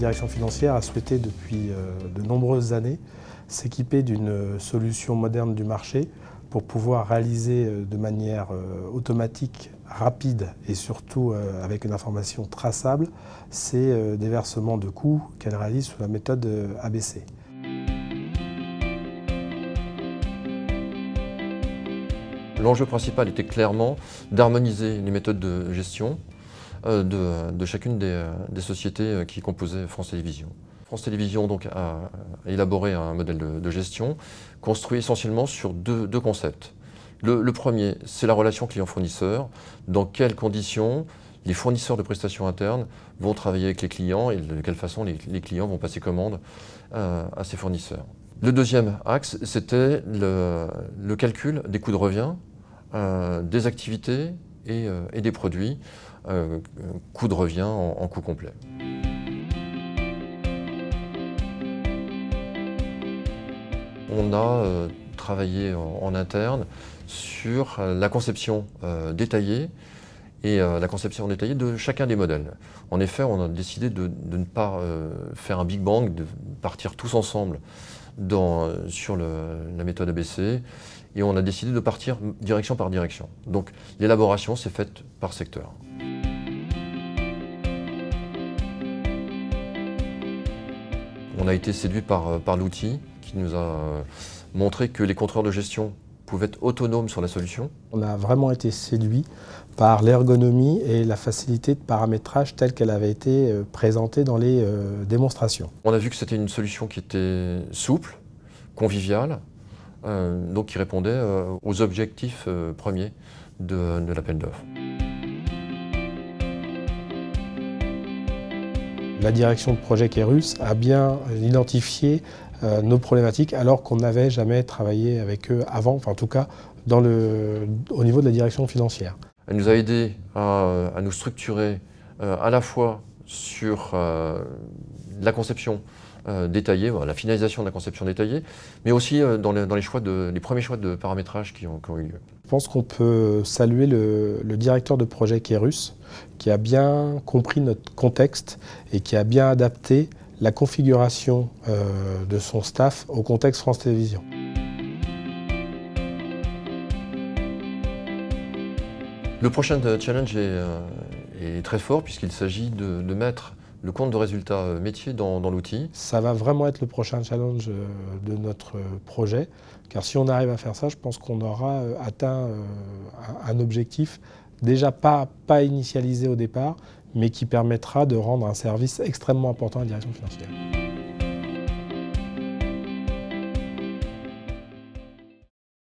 direction financière a souhaité depuis de nombreuses années s'équiper d'une solution moderne du marché pour pouvoir réaliser de manière automatique, rapide et surtout avec une information traçable, ces déversements de coûts qu'elle réalise sous la méthode ABC. L'enjeu principal était clairement d'harmoniser les méthodes de gestion de chacune des sociétés qui composaient France Télévisions. France Télévisions donc, a élaboré un modèle de gestion construit essentiellement sur deux concepts. Le premier, c'est la relation client-fournisseur. Dans quelles conditions les fournisseurs de prestations internes vont travailler avec les clients et de quelle façon les clients vont passer commande à ces fournisseurs. Le deuxième axe, c'était le calcul des coûts de revient, des activités et des produits, coûts de revient en coût complet. On a travaillé en interne sur la conception détaillée et la conception détaillée de chacun des modèles. En effet, on a décidé de ne pas faire un Big Bang, de partir tous ensemble sur la méthode ABC, et on a décidé de partir direction par direction. Donc l'élaboration s'est faite par secteur. On a été séduit par l'outil qui nous a montré que les contrôleurs de gestion pouvaient être autonomes sur la solution. On a vraiment été séduit par l'ergonomie et la facilité de paramétrage telle qu'elle avait été présentée dans les démonstrations. On a vu que c'était une solution qui était souple, conviviale, donc qui répondait aux objectifs premiers de l'appel d'offres. La direction de projet Kerus a bien identifié nos problématiques alors qu'on n'avait jamais travaillé avec eux avant, enfin en tout cas au niveau de la direction financière. Elle nous a aidés à nous structurer à la fois sur la conception détaillée, la finalisation de la conception détaillée, mais aussi dans les premiers choix de paramétrage qui ont eu lieu. Je pense qu'on peut saluer le directeur de projet Kerus qui a bien compris notre contexte et qui a bien adapté la configuration de son staff au contexte France Télévisions. Le prochain challenge est très fort puisqu'il s'agit de mettre le compte de résultat métier dans l'outil. Ça va vraiment être le prochain challenge de notre projet, car si on arrive à faire ça, je pense qu'on aura atteint un objectif déjà pas initialisé au départ, mais qui permettra de rendre un service extrêmement important à la direction financière.